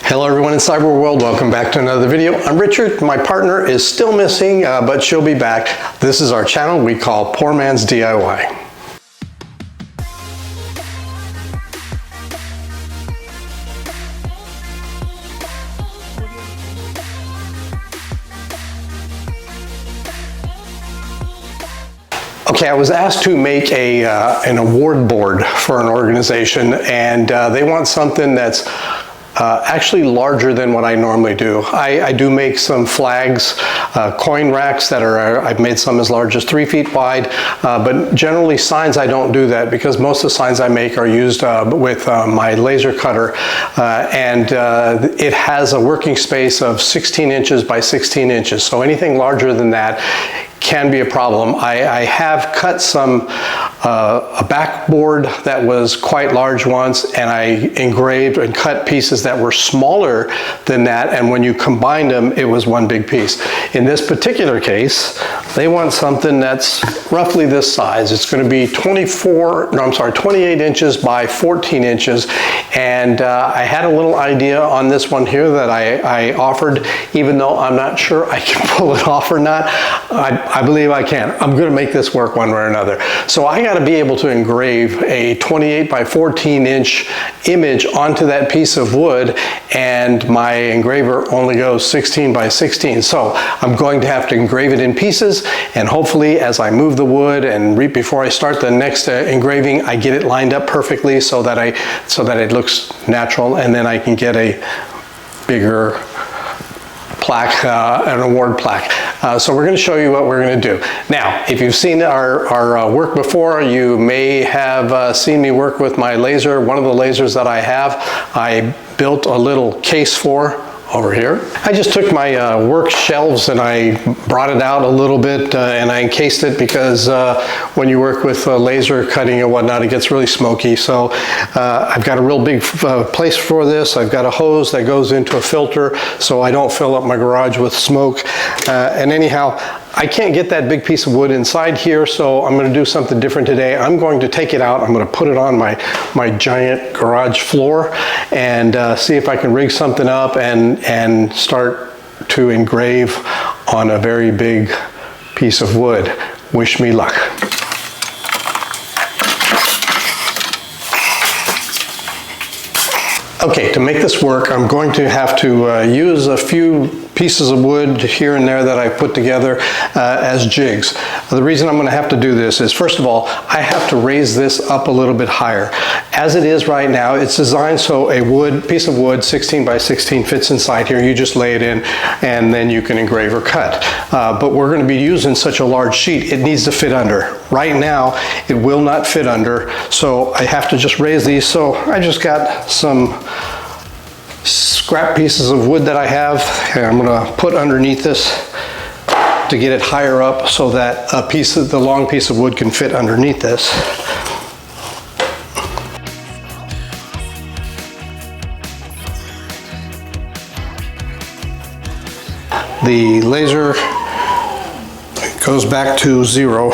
Hello everyone in Cyber World, welcome back to another video. I'm Richard, my partner is still missing, but she'll be back. This is our channel we call Poor Man's DIY. Okay, I was asked to make an award board for an organization, and they want something that's actually larger than what I normally do. I do make some flags, coin racks that are, I've made some as large as 3 feet wide, but generally signs I don't do that because most of the signs I make are used with my laser cutter, and it has a working space of 16 inches by 16 inches, so anything larger than that can be a problem. I have cut a backboard that was quite large once, and I engraved and cut pieces that were smaller than that, and when you combined them, it was one big piece. In this particular case, they want something that's roughly this size. It's going to be 28 inches by 14 inches, and I had a little idea on this one here that I offered, even though I'm not sure I can pull it off or not. I believe I can. I'm going to make this work one way or another. So I got to be able to engrave a 28 by 14 inch image onto that piece of wood, and my engraver only goes 16 by 16. So I'm going to have to engrave it in pieces, and hopefully as I move the wood and before I start the next engraving, I get it lined up perfectly so that it looks natural, and then I can get a bigger plaque, an award plaque. So we're going to show you what we're going to do. Now, if you've seen our work before, you may have seen me work with my laser. One of the lasers that I have, I built a little case for over here. I just took my work shelves and I brought it out a little bit and I encased it because when you work with laser cutting and whatnot, it gets really smoky. So I've got a real big place for this. I've got a hose that goes into a filter so I don't fill up my garage with smoke. And anyhow, I can't get that big piece of wood inside here, so I'm going to do something different today. I'm going to take it out, I'm going to put it on my giant garage floor and see if I can rig something up and start to engrave on a very big piece of wood. Wish me luck. Okay, to make this work, I'm going to have to use a few pieces of wood here and there that I put together as jigs. The reason I'm going to have to do this is, first of all, I have to raise this up a little bit higher. As it is right now, it's designed so a piece of wood 16 by 16 fits inside here. You just lay it in and then you can engrave or cut. But we're going to be using such a large sheet, it needs to fit under. Right now, it will not fit under, so I have to just raise these. So I just got some scrap pieces of wood that I have, and I'm going to put underneath this to get it higher up so that the long piece of wood can fit underneath this. The laser goes back to 0.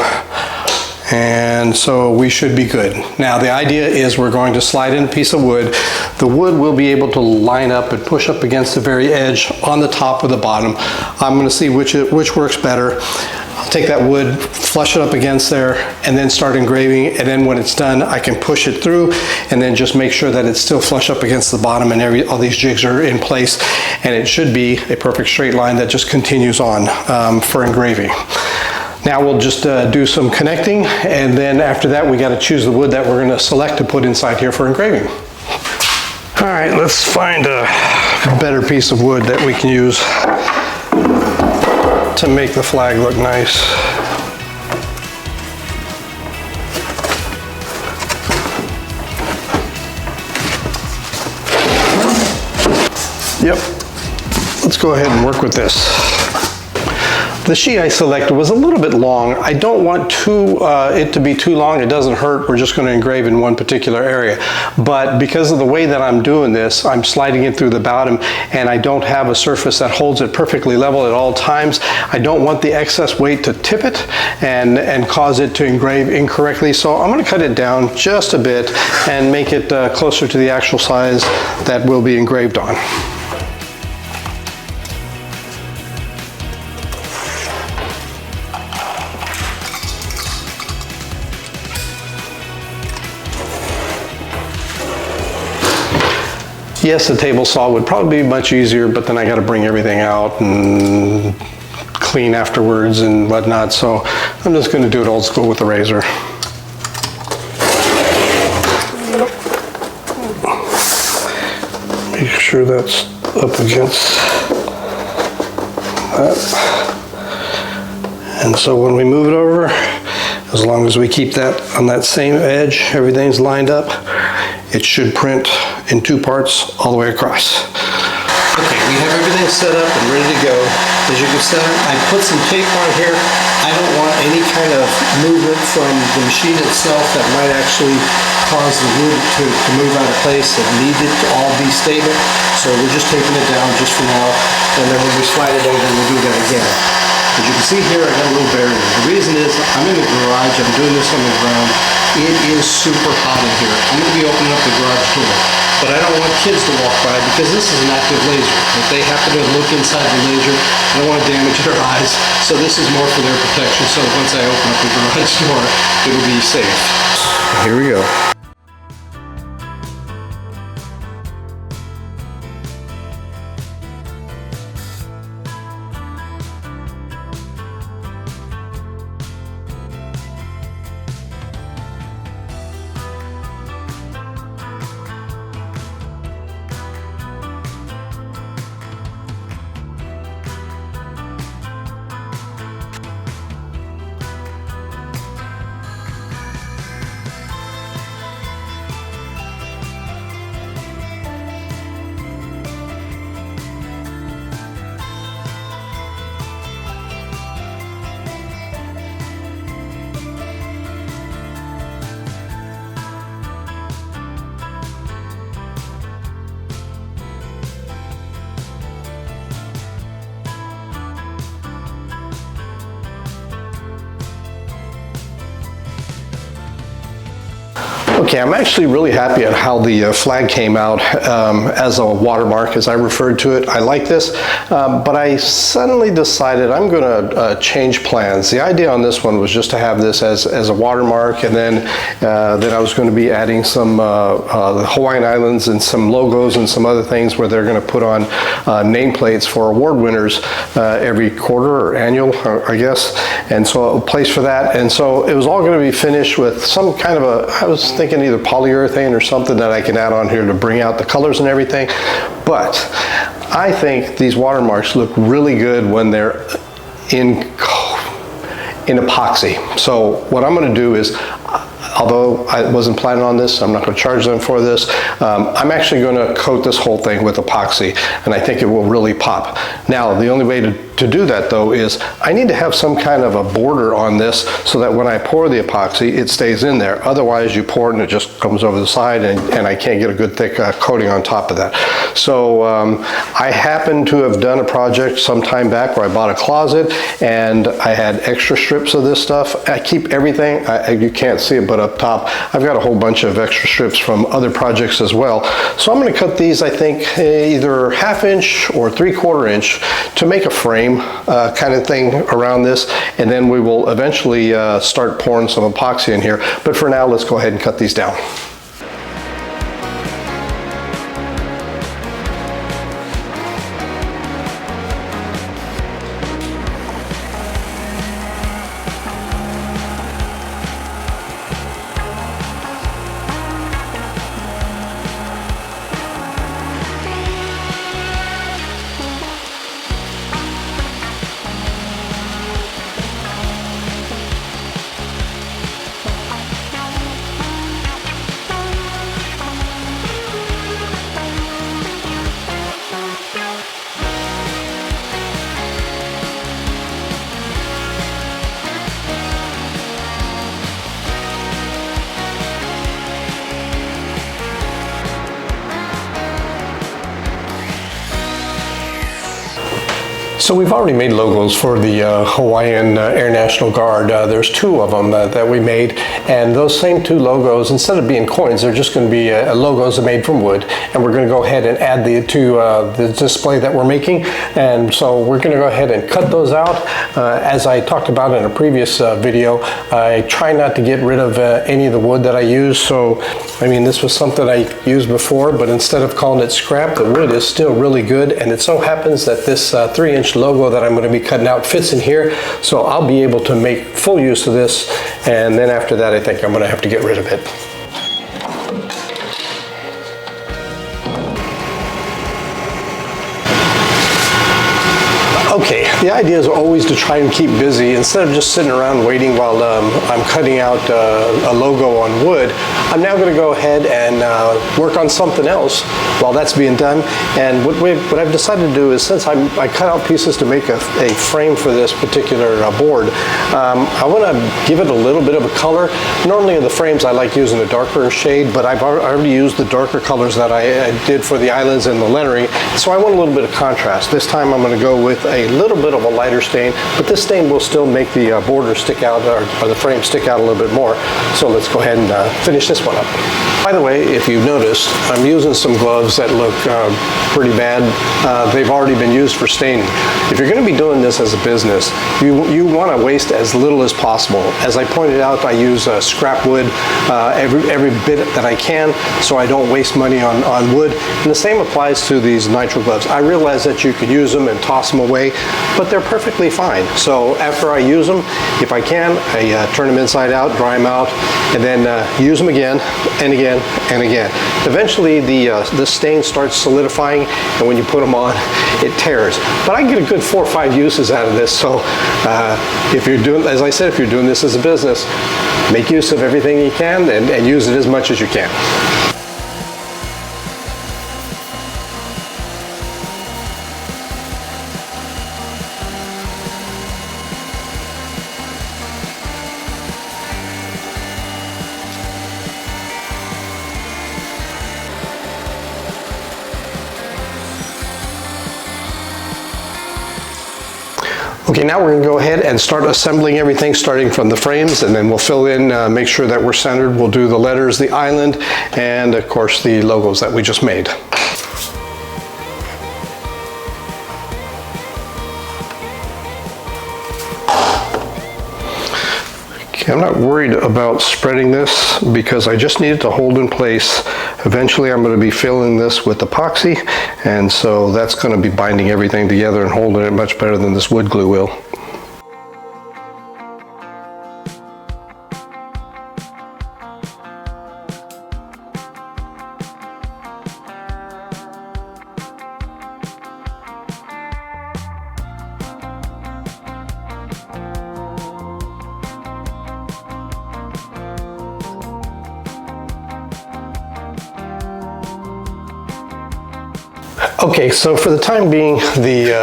And so we should be good. Now the idea is we're going to slide in a piece of wood. The wood will be able to line up and push up against the very edge on the top or the bottom. I'm going to see which works better. I'll take that wood, flush it up against there, and then start engraving. And then when it's done, I can push it through and then just make sure that it's still flush up against the bottom and all these jigs are in place. And it should be a perfect straight line that just continues on for engraving. Now we'll just do some connecting, and then after that we got to choose the wood that we're going to select to put inside here for engraving. All right, let's find a better piece of wood that we can use to make the flag look nice. Yep, let's go ahead and work with this. The sheet I selected was a little bit long. I don't want it to be too long. It doesn't hurt. We're just going to engrave in one particular area. But because of the way that I'm doing this, I'm sliding it through the bottom, and I don't have a surface that holds it perfectly level at all times. I don't want the excess weight to tip it and cause it to engrave incorrectly. So I'm going to cut it down just a bit and make it closer to the actual size that will be engraved on. yes, the table saw would probably be much easier, but then I got to bring everything out and clean afterwards and whatnot. So I'm just going to do it old school with the razor. Make sure that's up against that. And so when we move it over, as long as we keep that on that same edge, everything's lined up, it should print in 2 parts all the way across. Okay, we have everything set up and ready to go. As you can see, I put some tape on here. I don't want any kind of movement from the machine itself that might actually cause the wood to move out of place. It needs it to all be stable. So we're just taping it down just for now. And then when we slide it over, we'll do that again. As you can see here, I got a little barrier. The reason is I'm in the garage, I'm doing this on the ground. It is super hot in here. I'm going to be opening up the garage door, but I don't want kids to walk by because this is an active laser. If they happen to look inside the laser, I don't want to damage their eyes. So this is more for their protection. So once I open up the garage door, it'll be safe. Here we go. Okay, I'm actually really happy at how the flag came out as a watermark, as I referred to it. I like this, but I suddenly decided I'm going to change plans. The idea on this one was just to have this as a watermark, and then I was going to be adding some the Hawaiian Islands and some logos and some other things where they're going to put on nameplates for award winners every quarter or annual, I guess, and so a place for that. And so it was all going to be finished with some kind of a, I was thinking either polyurethane or something that I can add on here to bring out the colors and everything. But I think these watermarks look really good when they're in epoxy. So what I'm going to do is, although I wasn't planning on this, I'm not going to charge them for this. I'm actually going to coat this whole thing with epoxy, and I think it will really pop. Now, the only way to do that though is I need to have some kind of a border on this so that when I pour the epoxy, it stays in there. Otherwise, you pour it and it just comes over the side, and I can't get a good thick coating on top of that. So I happen to have done a project some time back where I bought a closet and I had extra strips of this stuff. I keep everything, you can't see it, but up top, I've got a whole bunch of extra strips from other projects as well. So I'm going to cut these, I think, either 1/2 inch or 3/4 inch to make a frame kind of thing around this, and then we will eventually start pouring some epoxy in here. But for now, let's go ahead and cut these down. So we've already made logos for the Hawaiian Air National Guard. There's two of them that we made, and those same two logos, instead of being coins, they're just going to be logos made from wood, and we're going to go ahead and add to the display that we're making. And so we're going to go ahead and cut those out. As I talked about in a previous video, I try not to get rid of any of the wood that I use. So I mean, this was something I used before, but instead of calling it scrap, the wood is still really good, and it so happens that this 3-inch logo that I'm going to be cutting out fits in here, so I'll be able to make full use of this, and then after that I think I'm going to have to get rid of it. Okay, the idea is always to try and keep busy instead of just sitting around waiting while I'm cutting out a logo on wood. I'm now going to go ahead and work on something else while that's being done. And what I've decided to do is, since I cut out pieces to make a frame for this particular board, I want to give it a little bit of a color. Normally in the frames I like using a darker shade, but I've already used the darker colors that I did for the islands and the lettering, so I want a little bit of contrast. This time I'm going to go with a little bit of a lighter stain, but this stain will still make the border stick out, or the frame stick out a little bit more. So let's go ahead and finish this one up. By the way, if you've noticed, I'm using some gloves that look pretty bad. They've already been used for staining. If you're going to be doing this as a business, you want to waste as little as possible. As I pointed out, I use scrap wood every bit that I can, so I don't waste money on wood. And the same applies to these nitrile gloves. I realize that you could use them and toss them away, but they're perfectly fine. So after I use them, if I can, I turn them inside out, dry them out, and then use them again and again and again. Eventually the stain starts solidifying, and when you put them on, it tears. But I get a good 4 or 5 uses out of this. So if you're doing, as I said, if you're doing this as a business, make use of everything you can and use it as much as you can. Okay, now we're going to go ahead and start assembling everything, starting from the frames, and then we'll fill in, make sure that we're centered. We'll do the letters, the island, and of course the logos that we just made. Okay, I'm not worried about spreading this because I just need it to hold in place. Eventually I'm going to be filling this with epoxy, and so that's going to be binding everything together and holding it much better than this wood glue will. Okay, so for the time being, the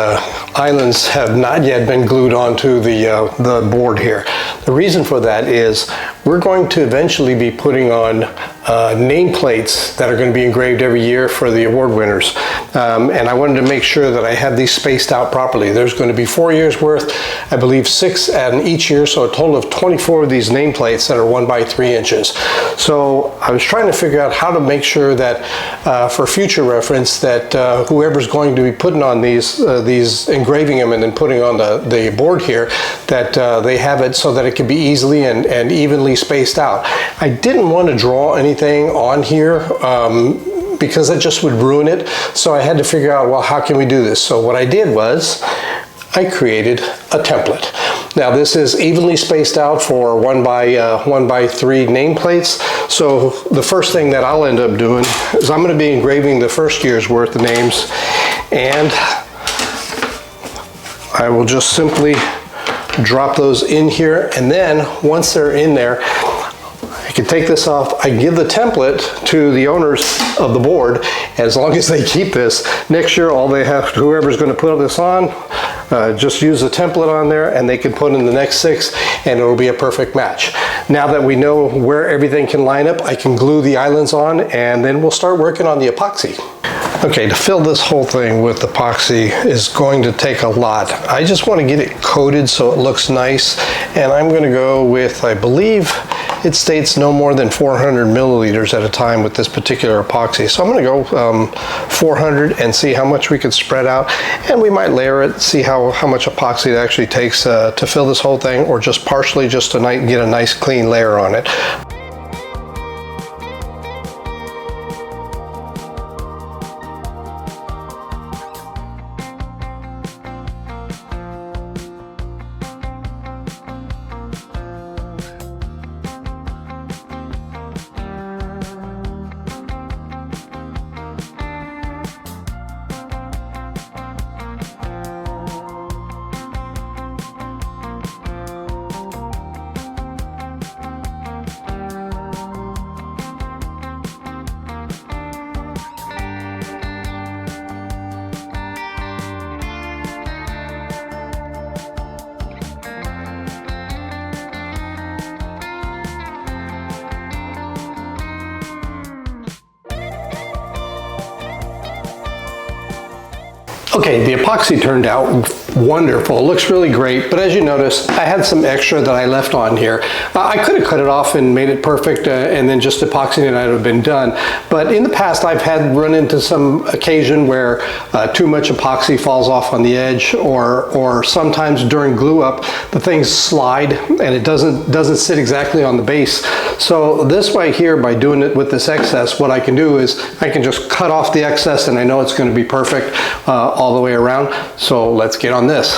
islands have not yet been glued onto the board here. The reason for that is we're going to eventually be putting on nameplates that are going to be engraved every year for the award winners. And I wanted to make sure that I had these spaced out properly. There's going to be 4 years worth, I believe 6 in each year, so a total of 24 of these nameplates that are 1 by 3 inches. So I was trying to figure out how to make sure that for future reference that whoever's going to be putting on these engraving them and then putting on the board here, that they have it so that it can be easily and evenly spaced out. I didn't want to draw anything on here because that just would ruin it. So I had to figure out, well, how can we do this? So what I did was I created a template. Now this is evenly spaced out for 1 by 3 nameplates. So the first thing that I'll end up doing is I'm going to be engraving the first year's worth of names, and I will just simply drop those in here, and then once they're in there, I can take this off. I give the template to the owners of the board, and as long as they keep this, next year all they have, whoever's going to put this on, just use the template on there and they can put in the next 6 and it'll be a perfect match. Now that we know where everything can line up, I can glue the islands on and then we'll start working on the epoxy. Okay, to fill this whole thing with epoxy is going to take a lot. I just want to get it coated so it looks nice, and I'm going to go with, I believe it states no more than 400 milliliters at a time with this particular epoxy. So I'm going to go 400 and see how much we could spread out, and we might layer it, see how much epoxy it actually takes to fill this whole thing, or just partially, just to get a nice clean layer on it. Okay, the epoxy turned out wonderful. It looks really great, but as you notice, I had some extra that I left on here. I could have cut it off and made it perfect and then just epoxying it, I'd have been done. But in the past, I've run into some occasion where too much epoxy falls off on the edge, or sometimes during glue up, the things slide and it doesn't sit exactly on the base. So this way here, by doing it with this excess, what I can do is I can just cut off the excess, and I know it's going to be perfect all the way around. So let's get on this.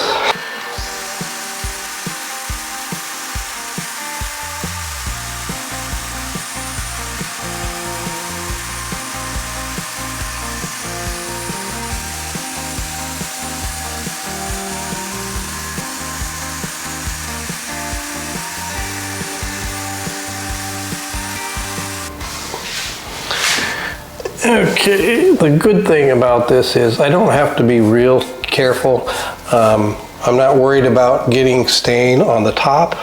Okay, the good thing about this is I don't have to be real careful. I'm not worried about getting stain on the top,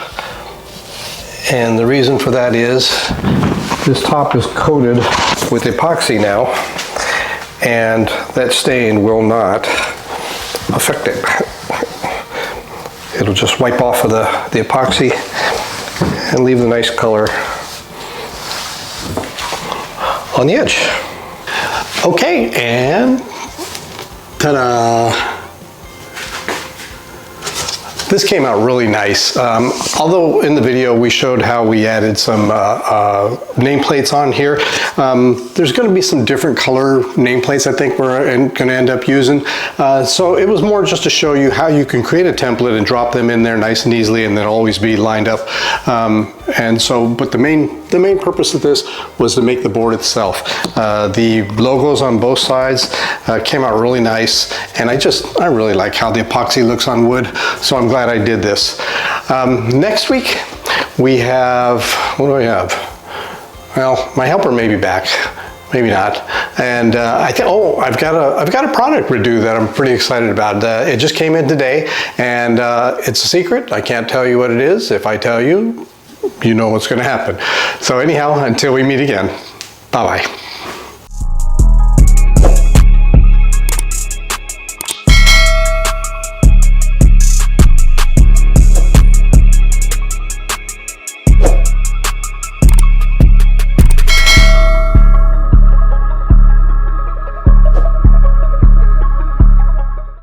and the reason for that is this top is coated with epoxy now, and that stain will not affect it. It'll just wipe off of the epoxy and leave the nice color on the edge. Okay, and ta-da! This came out really nice. Although in the video we showed how we added some nameplates on here, there's going to be some different color nameplates I think we're going to end up using. So it was more just to show you how you can create a template and drop them in there nice and easily, and then always be lined up. But the main purpose of this was to make the board itself. The logos on both sides came out really nice, and I really like how the epoxy looks on wood, so I'm glad I did this. Next week we have, what do we have? Well, my helper may be back, maybe not. And I think, I've got a product review that I'm pretty excited about. It just came in today, and it's a secret. I can't tell you what it is. If I tell you, you know what's going to happen. So anyhow, until we meet again, bye-bye.